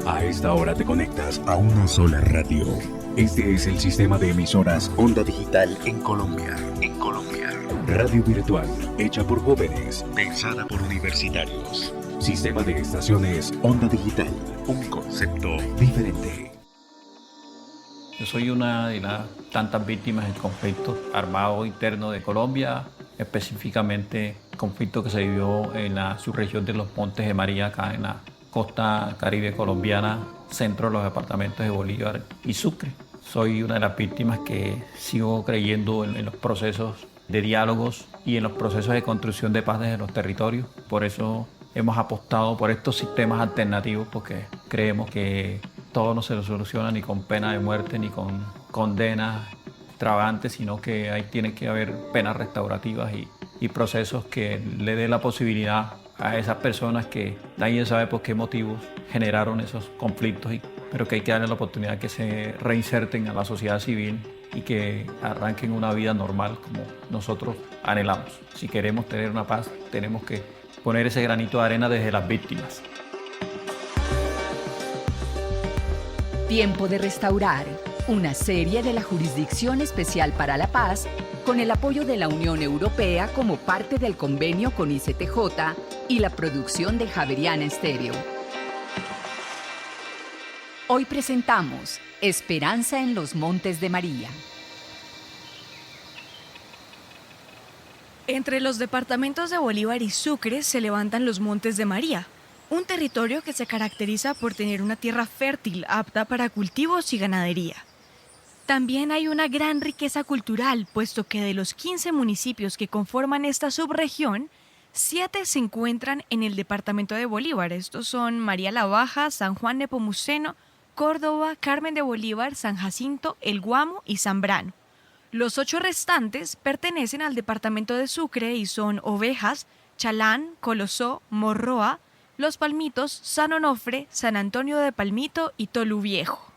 A esta hora te conectas a una sola radio. Este es el sistema de emisoras Onda Digital en Colombia. Radio virtual, hecha por jóvenes, pensada por universitarios. Sistema de estaciones Onda Digital, un concepto diferente. Yo soy una de las tantas víctimas del conflicto armado interno de Colombia, específicamente el conflicto que se vivió en la subregión de los Montes de María, acá en la costa caribe colombiana, centro de los departamentos de Bolívar y Sucre. Soy una de las víctimas que sigo creyendo en los procesos de diálogos y en los procesos de construcción de paz desde los territorios. Por eso hemos apostado por estos sistemas alternativos, porque creemos que todo no se lo soluciona ni con pena de muerte ni con condenas extravagantes, sino que ahí tiene que haber penas restaurativas y procesos que le den la posibilidad a esas personas que nadie sabe por qué motivos generaron esos conflictos, pero que hay que darle la oportunidad que se reinserten a la sociedad civil y que arranquen una vida normal como nosotros anhelamos. Si queremos tener una paz, tenemos que poner ese granito de arena desde las víctimas. Tiempo de restaurar, una serie de la Jurisdicción Especial para la Paz, con el apoyo de la Unión Europea como parte del convenio con ICTJ y la producción de Javeriana Estéreo. Hoy presentamos Esperanza en los Montes de María. Entre los departamentos de Bolívar y Sucre se levantan los Montes de María, un territorio que se caracteriza por tener una tierra fértil apta para cultivos y ganadería. También hay una gran riqueza cultural, puesto que de los 15 municipios que conforman esta subregión, 7 se encuentran en el departamento de Bolívar. Estos son María la Baja, San Juan Nepomuceno, Córdoba, Carmen de Bolívar, San Jacinto, El Guamo y Zambrano. Los 8 restantes pertenecen al departamento de Sucre y son Ovejas, Chalán, Colosó, Morroa, Los Palmitos, San Onofre, San Antonio de Palmito y Tolú Viejo.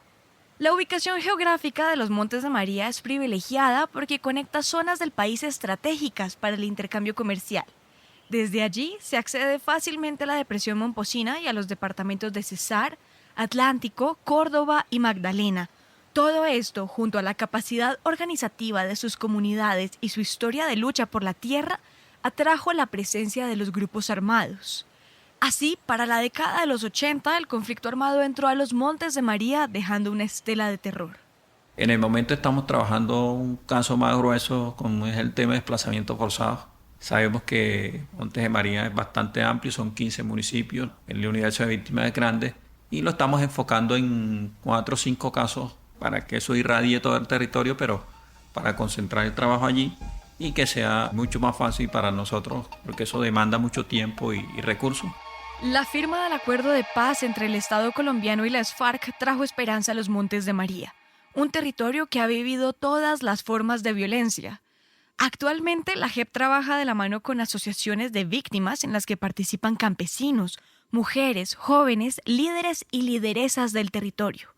La ubicación geográfica de los Montes de María es privilegiada porque conecta zonas del país estratégicas para el intercambio comercial. Desde allí se accede fácilmente a la depresión Momposina y a los departamentos de Cesar, Atlántico, Córdoba y Magdalena. Todo esto, junto a la capacidad organizativa de sus comunidades y su historia de lucha por la tierra, atrajo la presencia de los grupos armados. Así, para la década de los 80, el conflicto armado entró a los Montes de María dejando una estela de terror. En el momento estamos trabajando un caso más grueso como es el tema de desplazamiento forzado. Sabemos que Montes de María es bastante amplio, son 15 municipios, el universo de víctimas es grande y lo estamos enfocando en 4 o 5 casos para que eso irradie todo el territorio, pero para concentrar el trabajo allí y que sea mucho más fácil para nosotros, porque eso demanda mucho tiempo y recursos. La firma del acuerdo de paz entre el Estado colombiano y las FARC trajo esperanza a los Montes de María, un territorio que ha vivido todas las formas de violencia. Actualmente, la JEP trabaja de la mano con asociaciones de víctimas en las que participan campesinos, mujeres, jóvenes, líderes y lideresas del territorio.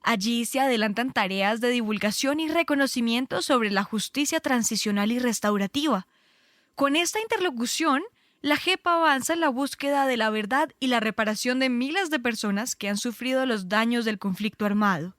Allí se adelantan tareas de divulgación y reconocimiento sobre la justicia transicional y restaurativa. Con esta interlocución, la JEP avanza en la búsqueda de la verdad y la reparación de miles de personas que han sufrido los daños del conflicto armado.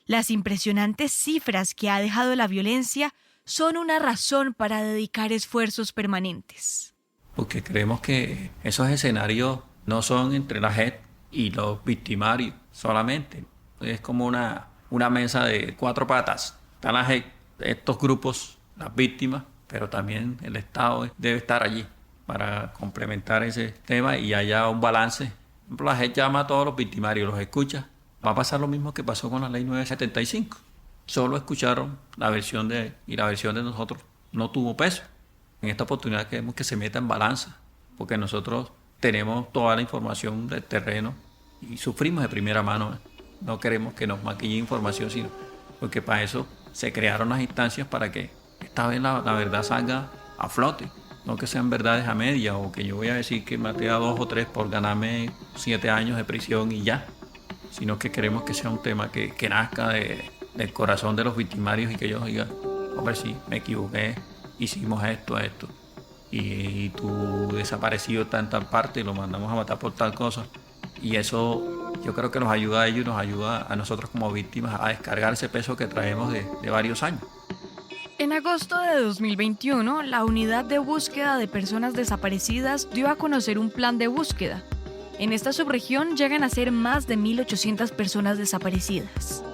Las impresionantes cifras que ha dejado la violencia son una razón para dedicar esfuerzos permanentes. Porque creemos que esos escenarios no son entre la JEP y los victimarios solamente. Es como una mesa de 4 patas. Está la JEP, estos grupos, las víctimas, pero también el Estado debe estar allí para complementar ese tema y haya un balance. Por ejemplo, la JEP llama a todos los victimarios, los escucha. Va a pasar lo mismo que pasó con la ley 975. Solo escucharon la versión de nosotros no tuvo peso. En esta oportunidad queremos que se meta en balanza, porque nosotros tenemos toda la información del terreno y sufrimos de primera mano. No queremos que nos maquille información, sino porque para eso se crearon las instancias para que esta vez la verdad salga a flote. No que sean verdades a media o que yo voy a decir que maté a 2 o 3 por ganarme 7 años de prisión y ya, sino que queremos que sea un tema que nazca del corazón de los victimarios y que ellos digan, hombre, sí, me equivoqué, hicimos esto, y tu desaparecido está en tal parte y lo mandamos a matar por tal cosa. Y eso Yo creo que nos ayuda a ellos y nos ayuda a nosotros como víctimas a descargar ese peso que traemos de varios años. En agosto de 2021, la Unidad de Búsqueda de Personas Desaparecidas dio a conocer un plan de búsqueda. En esta subregión llegan a ser más de 1.800 personas desaparecidas.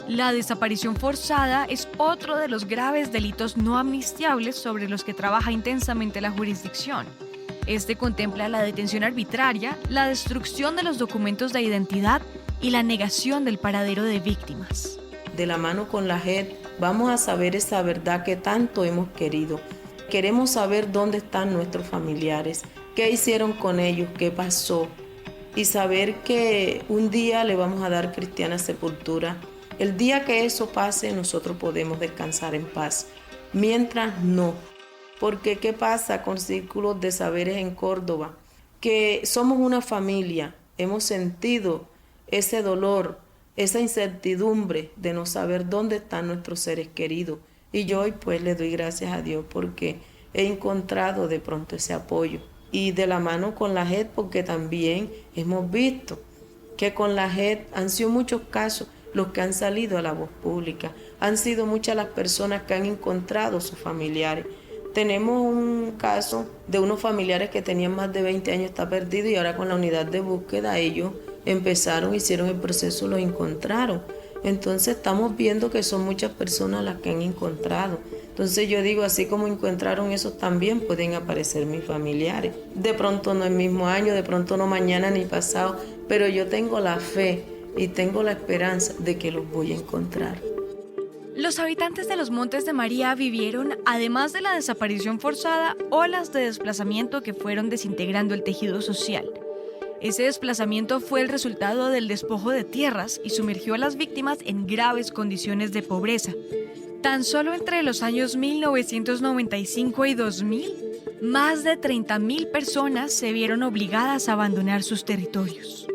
La desaparición forzada es otro de los graves delitos no amnistiables sobre los que trabaja intensamente la jurisdicción. Este contempla la detención arbitraria, la destrucción de los documentos de identidad y la negación del paradero de víctimas. De la mano con la JED vamos a saber esa verdad que tanto hemos querido. Queremos saber dónde están nuestros familiares, qué hicieron con ellos, qué pasó, y saber que un día le vamos a dar cristiana sepultura. El día que eso pase, nosotros podemos descansar en paz. Mientras no. Porque ¿qué pasa con Círculos de Saberes en Córdoba? Que somos una familia, hemos sentido ese dolor, esa incertidumbre de no saber dónde están nuestros seres queridos. Y yo hoy pues le doy gracias a Dios porque he encontrado de pronto ese apoyo. Y de la mano con la JED, porque también hemos visto que con la JED han sido muchos casos los que han salido a la voz pública. Han sido muchas las personas que han encontrado sus familiares. Tenemos un caso de unos familiares que tenían más de 20 años, está perdido, y ahora con la unidad de búsqueda ellos empezaron, hicieron el proceso, lo encontraron. Entonces estamos viendo que son muchas personas las que han encontrado. Entonces yo digo, así como encontraron esos, también pueden aparecer mis familiares. De pronto no el mismo año, de pronto no mañana ni pasado, pero yo tengo la fe y tengo la esperanza de que los voy a encontrar. Los habitantes de los Montes de María vivieron, además de la desaparición forzada, olas de desplazamiento que fueron desintegrando el tejido social. Ese desplazamiento fue el resultado del despojo de tierras y sumergió a las víctimas en graves condiciones de pobreza. Tan solo entre los años 1995 y 2000, más de 30.000 personas se vieron obligadas a abandonar sus territorios.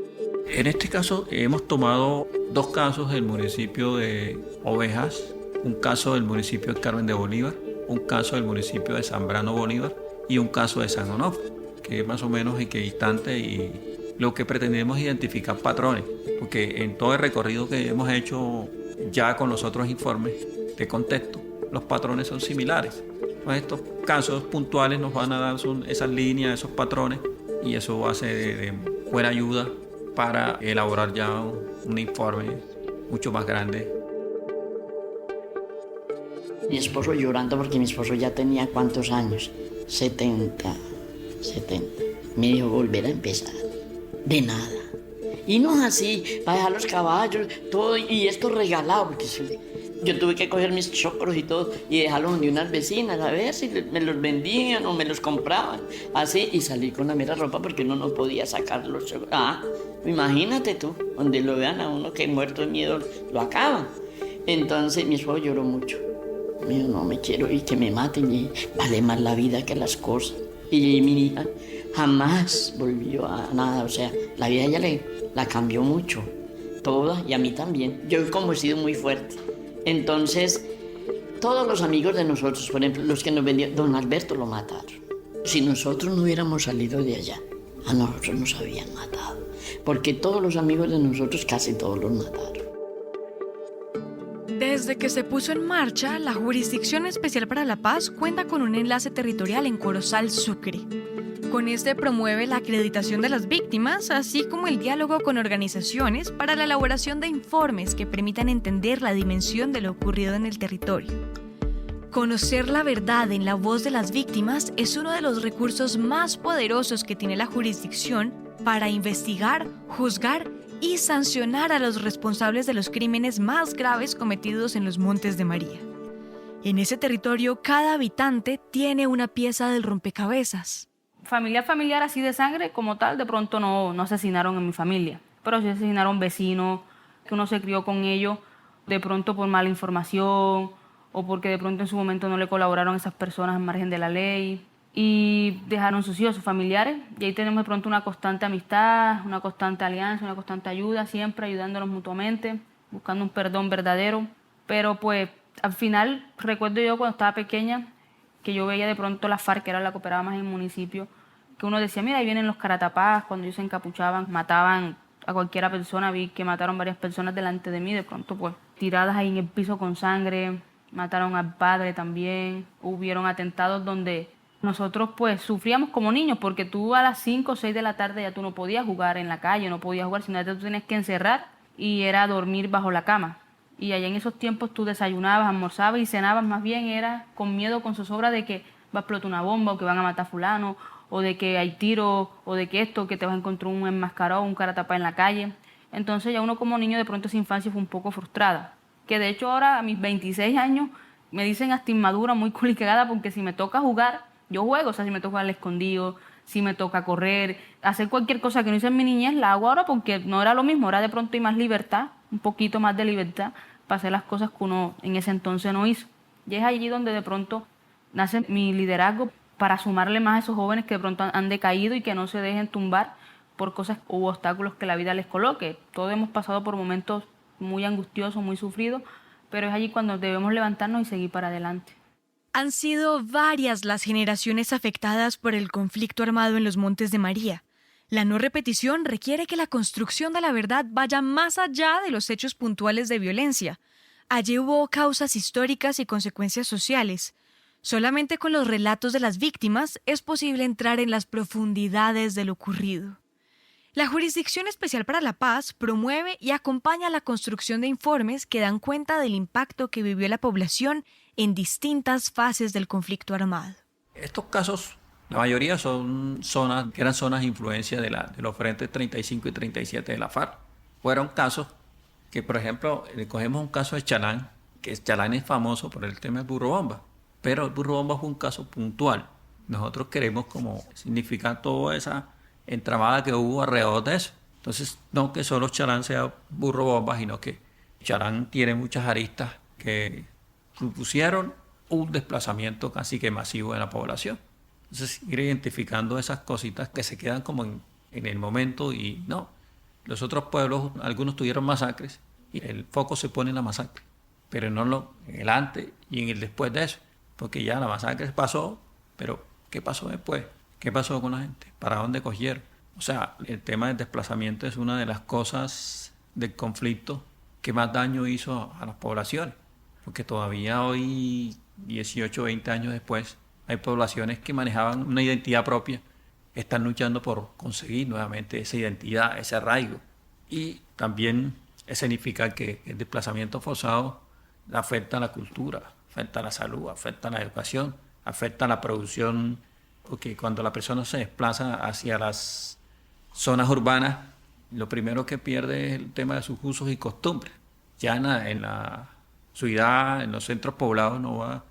En este caso hemos tomado 2 casos del municipio de Ovejas, un caso del municipio de Carmen de Bolívar, un caso del municipio de Zambrano Bolívar y un caso de San Onofre, que es más o menos equidistante, y lo que pretendemos es identificar patrones, porque en todo el recorrido que hemos hecho ya con los otros informes de contexto, los patrones son similares. Entonces, estos casos puntuales nos van a dar esas líneas, esos patrones, y eso va a ser de buena ayuda para elaborar ya un informe mucho más grande. Mi esposo llorando porque mi esposo ya tenía ¿cuántos años? 70. Me dijo, volver a empezar. De nada. Y no es así, para dejar los caballos, todo, y esto regalado, porque yo tuve que coger mis chocros y todo y dejarlos donde unas vecinas, a ver si me los vendían o me los compraban, así, y salí con la mera ropa porque uno no podía sacar los chocros. Imagínate tú, donde lo vean a uno que muerto de miedo, lo acaban. Entonces mi esposo lloró mucho. Me dijo, no me quiero ir, que me maten, y vale más la vida que las cosas. Y mi hija jamás volvió a nada, o sea, la vida ella la cambió mucho, toda, y a mí también. Yo como he sido muy fuerte. Entonces, todos los amigos de nosotros, por ejemplo, los que nos vendían, don Alberto lo mataron. Si nosotros no hubiéramos salido de allá, a nosotros nos habían matado, porque todos los amigos de nosotros, casi todos los mataron. Desde que se puso en marcha, la Jurisdicción Especial para la Paz cuenta con un enlace territorial en Corozal, Sucre. Con este promueve la acreditación de las víctimas, así como el diálogo con organizaciones para la elaboración de informes que permitan entender la dimensión de lo ocurrido en el territorio. Conocer la verdad en la voz de las víctimas es uno de los recursos más poderosos que tiene la jurisdicción para investigar, juzgar y sancionar a los responsables de los crímenes más graves cometidos en los Montes de María. En ese territorio, cada habitante tiene una pieza del rompecabezas. Familiar así de sangre como tal, de pronto no asesinaron a mi familia, pero sí asesinaron vecinos, que uno se crió con ellos, de pronto por mala información o porque de pronto en su momento no le colaboraron a esas personas al margen de la ley y dejaron sus hijos, sus familiares, y ahí tenemos de pronto una constante amistad, una constante alianza, una constante ayuda, siempre ayudándonos mutuamente, buscando un perdón verdadero. Pero pues al final recuerdo yo cuando estaba pequeña que yo veía de pronto la FARC, que era la que operaba más en el municipio, que uno decía, mira, ahí vienen los caratapás, cuando ellos se encapuchaban, mataban a cualquiera persona. Vi que mataron varias personas delante de mí, de pronto pues tiradas ahí en el piso con sangre. Mataron al padre también. Hubieron atentados donde nosotros pues sufríamos como niños, porque tú a las 5 o 6 de la tarde ya tú no podías jugar en la calle, no podías jugar, sino que tú tenías que encerrar y era dormir bajo la cama. Y allá en esos tiempos tú desayunabas, almorzabas y cenabas, más bien era con miedo, con zozobra de que va a explotar una bomba o que van a matar a fulano, o de que hay tiros, o de que esto, que te vas a encontrar un enmascarado, un cara tapado en la calle. Entonces ya uno como niño de pronto esa infancia fue un poco frustrada. Que de hecho ahora a mis 26 años me dicen hasta inmadura, muy culicagada, porque si me toca jugar, yo juego. O sea, si me toca jugar al escondido, si me toca correr, hacer cualquier cosa que no hice en mi niñez, la hago ahora porque no era lo mismo. Ahora de pronto hay más libertad, un poquito más de libertad para hacer las cosas que uno en ese entonces no hizo. Y es allí donde de pronto nace mi liderazgo, para sumarle más a esos jóvenes que de pronto han decaído y que no se dejen tumbar por cosas u obstáculos que la vida les coloque. Todos hemos pasado por momentos muy angustiosos, muy sufridos, pero es allí cuando debemos levantarnos y seguir para adelante. Han sido varias las generaciones afectadas por el conflicto armado en los Montes de María. La no repetición requiere que la construcción de la verdad vaya más allá de los hechos puntuales de violencia. Allí hubo causas históricas y consecuencias sociales. Solamente con los relatos de las víctimas es posible entrar en las profundidades de lo ocurrido. La Jurisdicción Especial para la Paz promueve y acompaña la construcción de informes que dan cuenta del impacto que vivió la población en distintas fases del conflicto armado. Estos casos, la mayoría son zonas que eran zonas de influencia de los frentes 35 y 37 de la FARC. Fueron casos que, por ejemplo, cogemos un caso de Chalán, que Chalán es famoso por el tema del burro bomba, pero el burro bomba fue un caso puntual. Nosotros queremos como significar toda esa entramada que hubo alrededor de eso. Entonces, no que solo Chalán sea burro bomba, sino que Chalán tiene muchas aristas que supusieron un desplazamiento casi que masivo de la población. Entonces, ir identificando esas cositas que se quedan como en el momento y no. Los otros pueblos, algunos tuvieron masacres y el foco se pone en la masacre, pero no en el antes y en el después de eso, porque ya la masacre pasó, pero ¿qué pasó después? ¿Qué pasó con la gente? ¿Para dónde cogieron? O sea, el tema del desplazamiento es una de las cosas del conflicto que más daño hizo a las poblaciones, porque todavía hoy, 18, 20 años después, hay poblaciones que manejaban una identidad propia, están luchando por conseguir nuevamente esa identidad, ese arraigo. Y también significa que el desplazamiento forzado afecta a la cultura, afecta a la salud, afecta a la educación, afecta a la producción, porque cuando la persona se desplaza hacia las zonas urbanas, lo primero que pierde es el tema de sus usos y costumbres. Ya en la ciudad, en los centros poblados, no va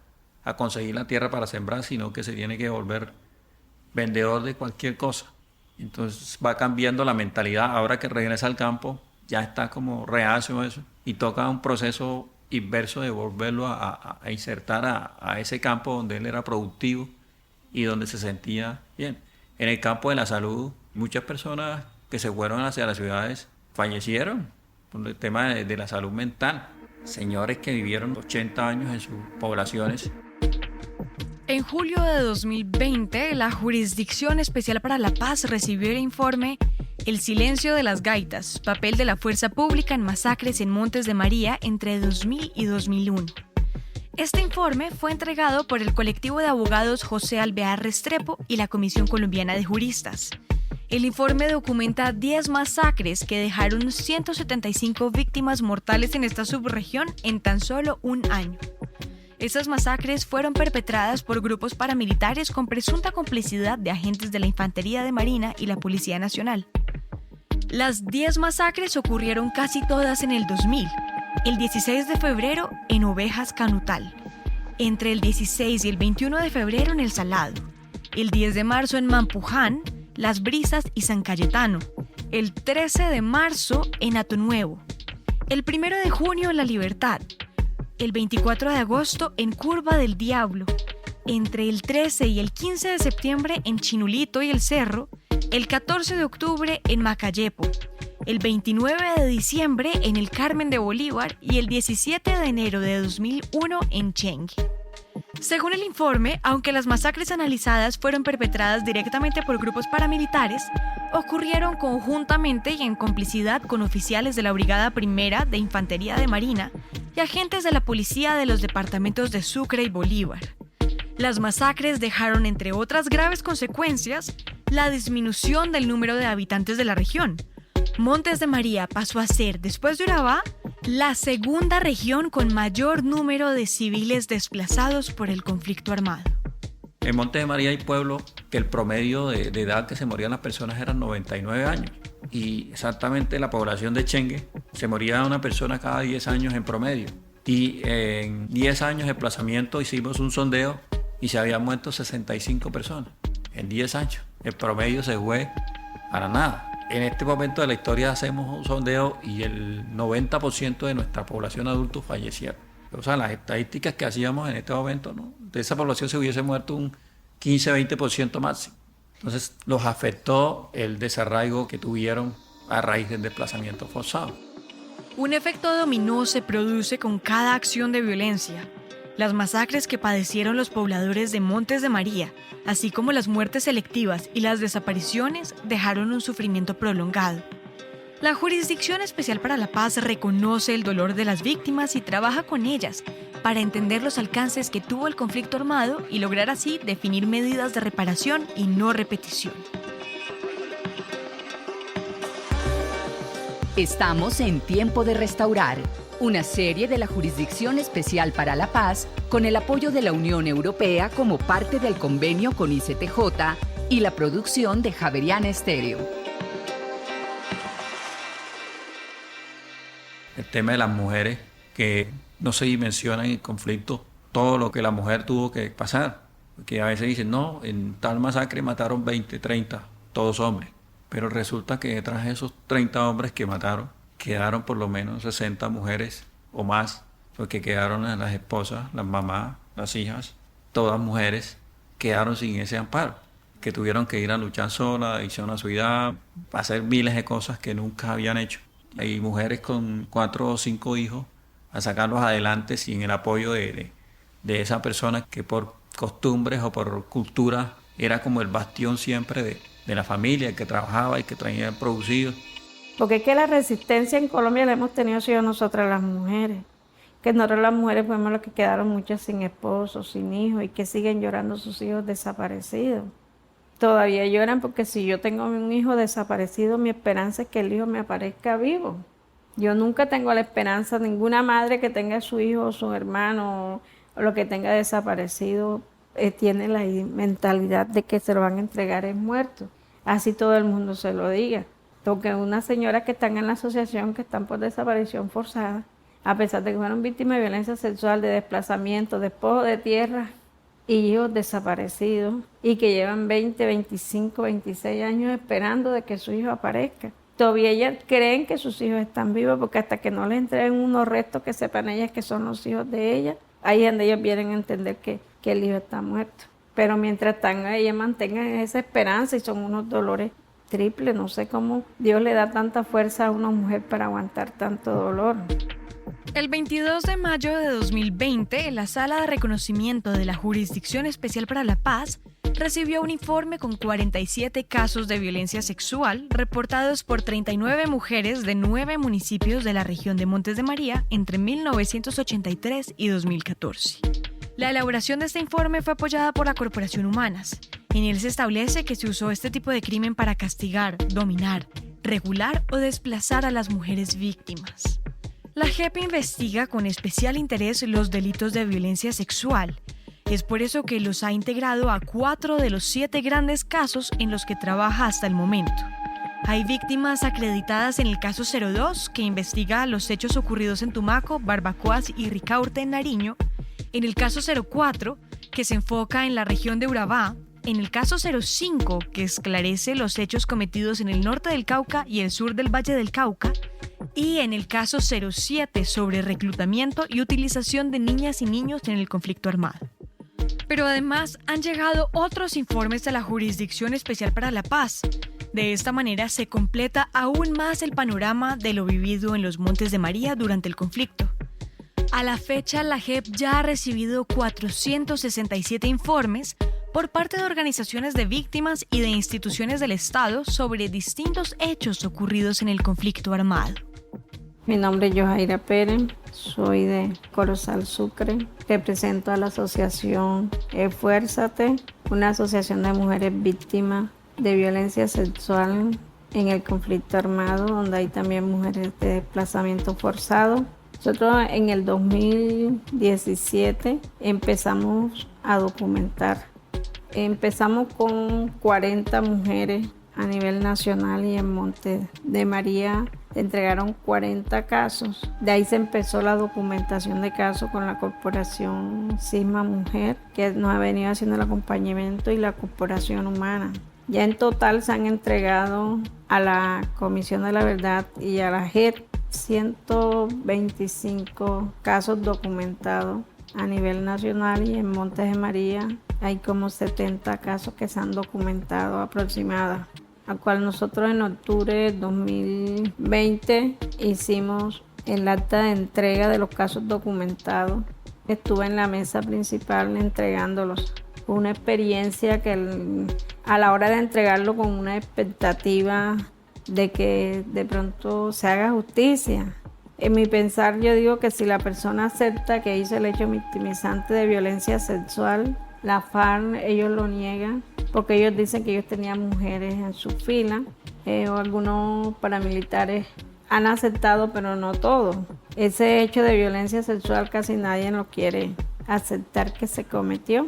a conseguir la tierra para sembrar, sino que se tiene que volver vendedor de cualquier cosa. Entonces va cambiando la mentalidad. Ahora que regresa al campo, ya está como reacio a eso y toca un proceso inverso de volverlo a insertar a ese campo donde él era productivo y donde se sentía bien. En el campo de la salud, muchas personas que se fueron hacia las ciudades fallecieron por el tema de la salud mental. Señores que vivieron 80 años en sus poblaciones. En julio de 2020, la Jurisdicción Especial para la Paz recibió el informe El silencio de las gaitas, papel de la fuerza pública en masacres en Montes de María entre 2000 y 2001. Este informe fue entregado por el colectivo de abogados José Alvear Restrepo y la Comisión Colombiana de Juristas. El informe documenta 10 masacres que dejaron 175 víctimas mortales en esta subregión en tan solo un año. Estas masacres fueron perpetradas por grupos paramilitares con presunta complicidad de agentes de la Infantería de Marina y la Policía Nacional. Las 10 masacres ocurrieron casi todas en el 2000, el 16 de febrero en Ovejas Canutal, entre el 16 y el 21 de febrero en El Salado, el 10 de marzo en Mampuján, Las Brisas y San Cayetano, el 13 de marzo en Atonuevo, el 1 de junio en La Libertad, el 24 de agosto en Curva del Diablo, entre el 13 y el 15 de septiembre en Chinulito y El Cerro, el 14 de octubre en Macayepo, el 29 de diciembre en el Carmen de Bolívar y el 17 de enero de 2001 en Chengue. Según el informe, aunque las masacres analizadas fueron perpetradas directamente por grupos paramilitares, ocurrieron conjuntamente y en complicidad con oficiales de la Brigada Primera de Infantería de Marina y agentes de la policía de los departamentos de Sucre y Bolívar. Las masacres dejaron, entre otras graves consecuencias, la disminución del número de habitantes de la región. Montes de María pasó a ser, después de Urabá, la segunda región con mayor número de civiles desplazados por el conflicto armado. En Montes de María hay pueblos que el promedio de edad que se morían las personas eran 99 años. Y exactamente la población de Chengue se moría una persona cada 10 años en promedio. Y en 10 años de desplazamiento hicimos un sondeo y se habían muerto 65 personas. En 10 años. El promedio se fue para nada. En este momento de la historia hacemos un sondeo y el 90% de nuestra población adulta fallecieron. O sea, las estadísticas que hacíamos en este momento, ¿no?, de esa población se hubiese muerto un 15-20% máximo. Entonces los afectó el desarraigo que tuvieron a raíz del desplazamiento forzado. Un efecto dominó se produce con cada acción de violencia. Las masacres que padecieron los pobladores de Montes de María, así como las muertes selectivas y las desapariciones, dejaron un sufrimiento prolongado. La Jurisdicción Especial para la Paz reconoce el dolor de las víctimas y trabaja con ellas para entender los alcances que tuvo el conflicto armado y lograr así definir medidas de reparación y no repetición. Estamos en Tiempo de Restaurar, una serie de la Jurisdicción Especial para la Paz con el apoyo de la Unión Europea como parte del convenio con ICTJ y la producción de Javeriana Estéreo. El tema de las mujeres, que no se dimensiona en el conflicto todo lo que la mujer tuvo que pasar. Porque a veces dicen, no, en tal masacre mataron 20, 30, todos hombres. Pero resulta que detrás de esos 30 hombres que mataron, quedaron por lo menos 60 mujeres o más, porque quedaron las esposas, las mamás, las hijas, todas mujeres, quedaron sin ese amparo, que tuvieron que ir a luchar sola, adicción a su edad, hacer miles de cosas que nunca habían hecho. Hay mujeres con 4 o 5 hijos a sacarlos adelante sin el apoyo de esa persona que por costumbres o por cultura era como el bastión siempre de la familia, el que trabajaba y que traía el producido. Porque es que la resistencia en Colombia la hemos tenido sido nosotras las mujeres, que nosotros las mujeres fuimos las que quedaron muchas sin esposos, sin hijos y que siguen llorando sus hijos desaparecidos. Todavía lloran porque si yo tengo un hijo desaparecido, mi esperanza es que el hijo me aparezca vivo. Yo nunca tengo la esperanza, ninguna madre que tenga su hijo o su hermano o lo que tenga desaparecido tiene la mentalidad de que se lo van a entregar es muerto. Así todo el mundo se lo diga. Porque unas señoras que están en la asociación que están por desaparición forzada, a pesar de que fueron víctimas de violencia sexual, de desplazamiento, despojo de tierra, y hijos desaparecidos y que llevan 20, 25, 26 años esperando de que su hijo aparezca. Todavía ellas creen que sus hijos están vivos porque hasta que no les entreguen unos restos que sepan ellas que son los hijos de ellas, ahí es donde ellos vienen a entender que el hijo está muerto. Pero mientras tanto ellas mantengan esa esperanza y son unos dolores triples, no sé cómo Dios le da tanta fuerza a una mujer para aguantar tanto dolor. El 22 de mayo de 2020, la Sala de Reconocimiento de la Jurisdicción Especial para la Paz recibió un informe con 47 casos de violencia sexual reportados por 39 mujeres de 9 municipios de la región de Montes de María entre 1983 y 2014. La elaboración de este informe fue apoyada por la Corporación Humanas. En él se establece que se usó este tipo de crimen para castigar, dominar, regular o desplazar a las mujeres víctimas. La JEP investiga con especial interés los delitos de violencia sexual. Es por eso que los ha integrado a 4 de los 7 grandes casos en los que trabaja hasta el momento. Hay víctimas acreditadas en el caso 02, que investiga los hechos ocurridos en Tumaco, Barbacoas y Ricaurte, en Nariño. En el caso 04, que se enfoca en la región de Urabá. En el caso 05, que esclarece los hechos cometidos en el norte del Cauca y el sur del Valle del Cauca. Y en el caso 07, sobre reclutamiento y utilización de niñas y niños en el conflicto armado. Pero además han llegado otros informes de la Jurisdicción Especial para la Paz. De esta manera se completa aún más el panorama de lo vivido en los Montes de María durante el conflicto. A la fecha, la JEP ya ha recibido 467 informes por parte de organizaciones de víctimas y de instituciones del Estado sobre distintos hechos ocurridos en el conflicto armado. Mi nombre es Yojaira Pérez, soy de Corozal Sucre, represento a la asociación Esfuérzate, una asociación de mujeres víctimas de violencia sexual en el conflicto armado, donde hay también mujeres de desplazamiento forzado. Nosotros en el 2017 empezamos a documentar. Empezamos con 40 mujeres a nivel nacional y en Montes de María se entregaron 40 casos. De ahí se empezó la documentación de casos con la Corporación Cisma Mujer, que nos ha venido haciendo el acompañamiento, y la Corporación Humana. Ya en total se han entregado a la Comisión de la Verdad y a la JEP 125 casos documentados a nivel nacional, y en Montes de María hay como 70 casos que se han documentado aproximadamente, al cual nosotros en octubre de 2020 hicimos el acta de entrega de los casos documentados. Estuve en la mesa principal entregándolos. Fue una experiencia que a la hora de entregarlo con una expectativa de que de pronto se haga justicia. En mi pensar yo digo que si la persona acepta que hizo el hecho victimizante de violencia sexual, la FARC ellos lo niegan porque ellos dicen que ellos tenían mujeres en su fila, o algunos paramilitares han aceptado, pero no todos. Ese hecho de violencia sexual casi nadie lo quiere aceptar que se cometió,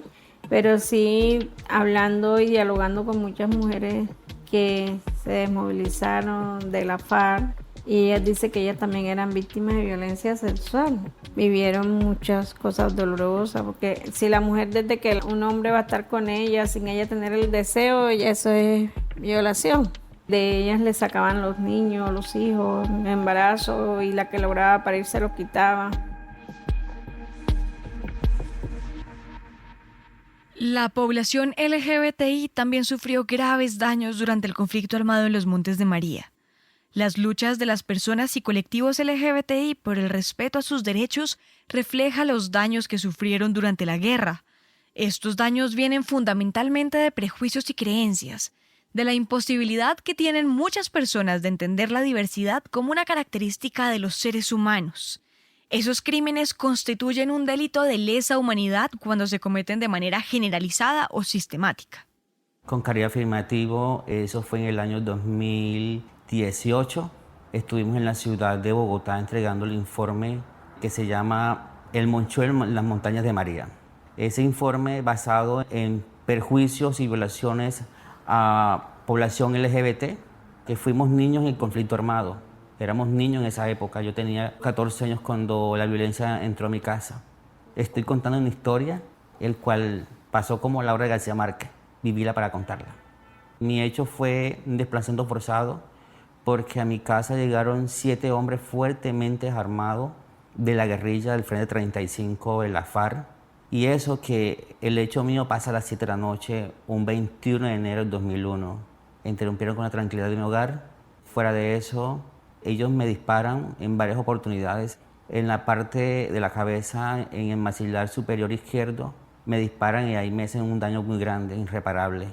pero sí hablando y dialogando con muchas mujeres que se desmovilizaron de la FARC, y ellas dicen que ellas también eran víctimas de violencia sexual. Vivieron muchas cosas dolorosas, porque si la mujer, desde que un hombre va a estar con ella sin ella tener el deseo, eso es violación. De ellas le sacaban los niños, los hijos, el embarazo, y la que lograba parir se los quitaba. La población LGBTI también sufrió graves daños durante el conflicto armado en los Montes de María. Las luchas de las personas y colectivos LGBTI por el respeto a sus derechos refleja los daños que sufrieron durante la guerra. Estos daños vienen fundamentalmente de prejuicios y creencias, de la imposibilidad que tienen muchas personas de entender la diversidad como una característica de los seres humanos. Esos crímenes constituyen un delito de lesa humanidad cuando se cometen de manera generalizada o sistemática. Con Caribe Afirmativo, eso fue en el año 2018. Estuvimos en la ciudad de Bogotá entregando el informe que se llama El Moncho en las Montañas de María. Ese informe basado en perjuicios y violaciones a población LGBT, que fuimos niños en el conflicto armado. Éramos niños en esa época. Yo tenía 14 años cuando la violencia entró a mi casa. Estoy contando una historia, el cual pasó como Laura García Márquez. Vivíla para contarla. Mi hecho fue un desplazamiento forzado porque a mi casa llegaron 7 hombres fuertemente armados de la guerrilla del Frente 35 de la FARC. Y eso que el hecho mío pasa a las 7 de la noche, un 21 de enero del 2001. Interrumpieron con la tranquilidad de mi hogar. Fuera de eso, ellos me disparan en varias oportunidades. En la parte de la cabeza, en el maxilar superior izquierdo, me disparan y ahí me hacen un daño muy grande, irreparable.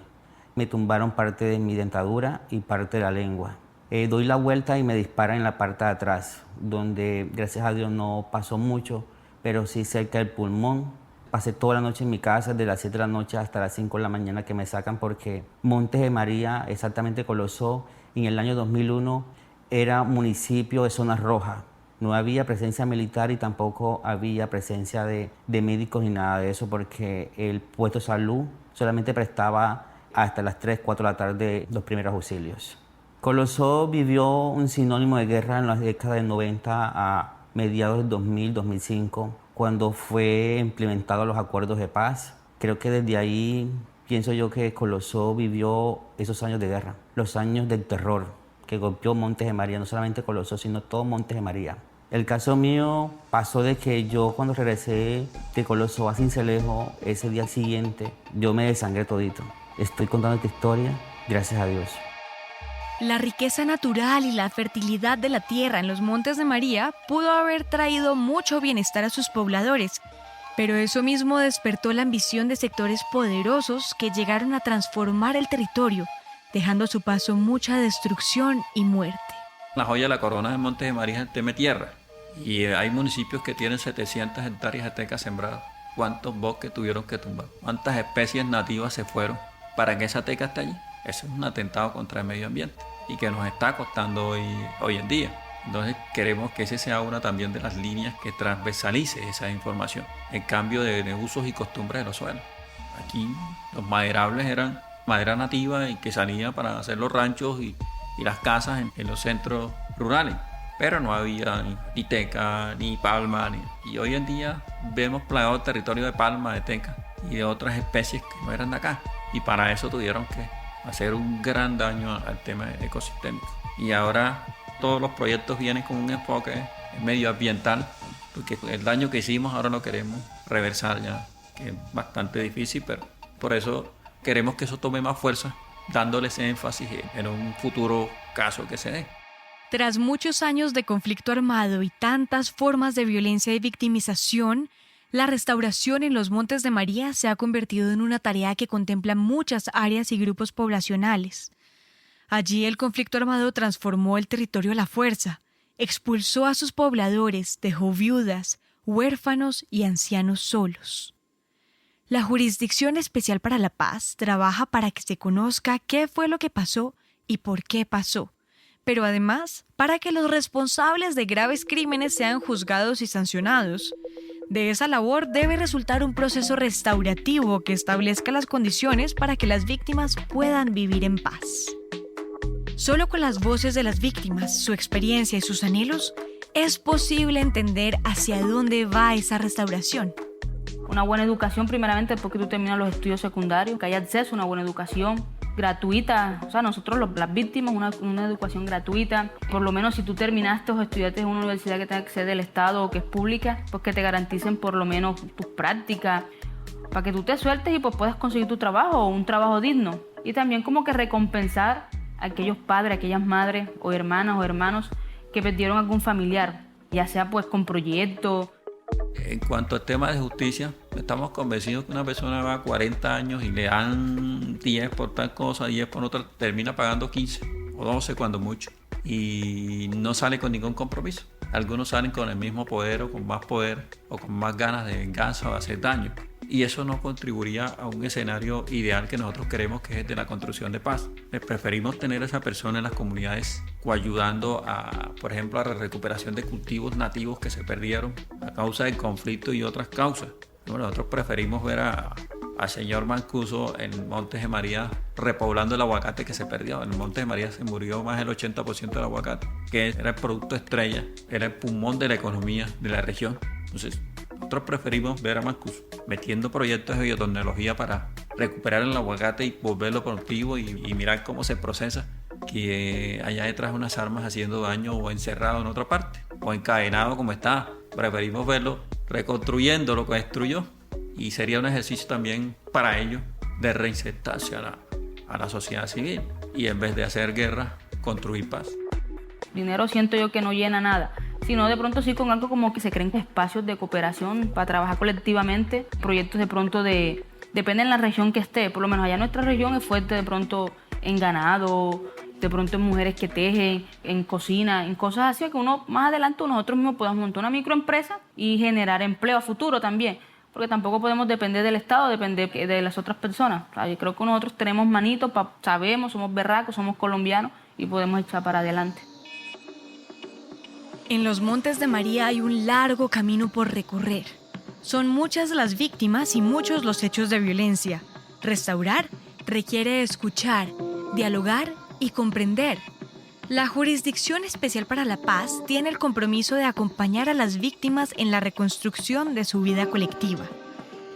Me tumbaron parte de mi dentadura y parte de la lengua. Doy la vuelta y me disparan en la parte de atrás, donde gracias a Dios no pasó mucho, pero sí cerca del pulmón. Pasé toda la noche en mi casa, desde las 7 de la noche hasta las 5 de la mañana que me sacan, porque Montes de María, exactamente Colosó, en el año 2001 era municipio de zona roja. No había presencia militar y tampoco había presencia de médicos ni nada de eso, porque el puesto de salud solamente prestaba hasta las 3, 4 de la tarde los primeros auxilios. Colosó vivió un sinónimo de guerra en las décadas del 90 a mediados del 2000, 2005, cuando fue implementados los acuerdos de paz. Creo que desde ahí pienso yo que Colosó vivió esos años de guerra, los años del terror que golpeó Montes de María, no solamente Colosó, sino todo Montes de María. El caso mío pasó de que yo cuando regresé de Colosó a Sincelejo, ese día siguiente, yo me desangré todito. Estoy contando esta historia, gracias a Dios. La riqueza natural y la fertilidad de la tierra en los Montes de María pudo haber traído mucho bienestar a sus pobladores, Pero eso mismo despertó la ambición de sectores poderosos que llegaron a transformar el territorio, dejando a su paso mucha destrucción y muerte. La joya de la corona de Montes de María es el tema tierra. Y hay municipios que tienen 700 hectáreas de teca sembradas. ¿Cuántos bosques tuvieron que tumbar? ¿Cuántas especies nativas se fueron para que esa teca esté allí? Eso es un atentado contra el medio ambiente y que nos está costando hoy en día. Entonces queremos que ese sea una también de las líneas que transversalice esa información. El cambio de usos y costumbres de los suelos. Aquí los maderables eran madera nativa y que salía para hacer los ranchos y las casas en los centros rurales. Pero no había ni teca, ni palma. Y hoy en día vemos plagado el territorio de palma, de teca y de otras especies que no eran de acá. Y para eso tuvieron que hacer un gran daño al tema ecosistémico. Y ahora todos los proyectos vienen con un enfoque medioambiental, porque el daño que hicimos ahora lo queremos reversar ya, que es bastante difícil, pero por eso queremos que eso tome más fuerza, dándoles énfasis en un futuro caso que se dé. Tras muchos años de conflicto armado y tantas formas de violencia y victimización, la restauración en los Montes de María se ha convertido en una tarea que contempla muchas áreas y grupos poblacionales. Allí el conflicto armado transformó el territorio a la fuerza, expulsó a sus pobladores, dejó viudas, huérfanos y ancianos solos. La Jurisdicción Especial para la Paz trabaja para que se conozca qué fue lo que pasó y por qué pasó, pero además para que los responsables de graves crímenes sean juzgados y sancionados. De esa labor debe resultar un proceso restaurativo que establezca las condiciones para que las víctimas puedan vivir en paz. Solo con las voces de las víctimas, su experiencia y sus anhelos, es posible entender hacia dónde va esa restauración. Una buena educación primeramente porque tú terminas los estudios secundarios, que haya acceso a una buena educación gratuita, o sea, nosotros las víctimas, una educación gratuita. Por lo menos si tú terminaste o estudiaste en una universidad que tenga que ser del Estado o que es pública, pues que te garanticen por lo menos tus prácticas, para que tú te sueltes y pues puedas conseguir tu trabajo o un trabajo digno. Y también como que recompensar a aquellos padres, a aquellas madres o hermanas o hermanos que perdieron algún familiar, ya sea pues con proyectos. En cuanto al tema de justicia, estamos convencidos que una persona va a 40 años y le dan 10 por tal cosa, 10 por otra, termina pagando 15 o 12 cuando mucho y no sale con ningún compromiso. Algunos salen con el mismo poder o con más ganas de venganza o de hacer daño. Y eso no contribuiría a un escenario ideal que nosotros queremos, que es el de la construcción de paz. Preferimos tener a esa persona en las comunidades coayudando por ejemplo, a la recuperación de cultivos nativos que se perdieron a causa del conflicto y otras causas. Nosotros preferimos ver al señor Mancuso en Montes de María repoblando el aguacate que se perdió. En Montes de María se murió más del 80% del aguacate, que era el producto estrella, era el pulmón de la economía de la región. Entonces, nosotros preferimos ver a Mancuso metiendo proyectos de biotecnología para recuperar el aguacate y volverlo productivo y mirar cómo se procesa, que allá detrás unas armas haciendo daño o encerrado en otra parte o encadenado como está. Preferimos verlo reconstruyendo lo que destruyó y sería un ejercicio también para ellos de reinsertarse a la sociedad civil y en vez de hacer guerra, construir paz. Dinero siento yo que no llena nada, sino de pronto sí con algo como que se creen espacios de cooperación para trabajar colectivamente, proyectos de pronto depende de la región que esté, por lo menos allá nuestra región es fuerte de pronto en ganado, de pronto en mujeres que tejen, en cocina, en cosas así que uno más adelante nosotros mismos podemos montar una microempresa y generar empleo a futuro también, porque tampoco podemos depender del Estado, depender de las otras personas. O sea, yo creo que nosotros tenemos manitos, sabemos, somos berracos, somos colombianos y podemos echar para adelante. En los Montes de María hay un largo camino por recorrer. Son muchas las víctimas y muchos los hechos de violencia. Restaurar requiere escuchar, dialogar y comprender. La Jurisdicción Especial para la Paz tiene el compromiso de acompañar a las víctimas en la reconstrucción de su vida colectiva.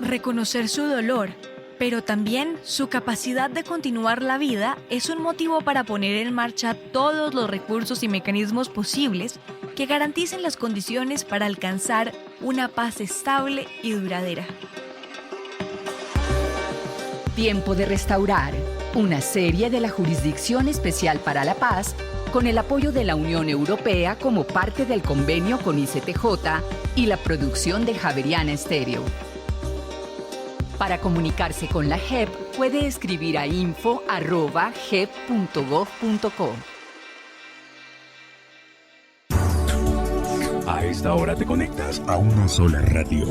Reconocer su dolor, pero también su capacidad de continuar la vida es un motivo para poner en marcha todos los recursos y mecanismos posibles que garanticen las condiciones para alcanzar una paz estable y duradera. Tiempo de restaurar, una serie de la Jurisdicción Especial para la Paz con el apoyo de la Unión Europea como parte del convenio con ICTJ y la producción de Javeriana Estéreo. Para comunicarse con la JEP, puede escribir a info@jep.gov.co. A esta hora te conectas a una sola radio.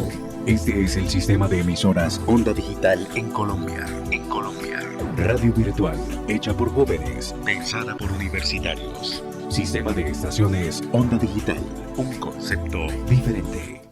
Este es el sistema de emisoras Onda Digital en Colombia. En Colombia. Radio virtual, hecha por jóvenes, pensada por universitarios. Sistema de estaciones Onda Digital. Un concepto diferente.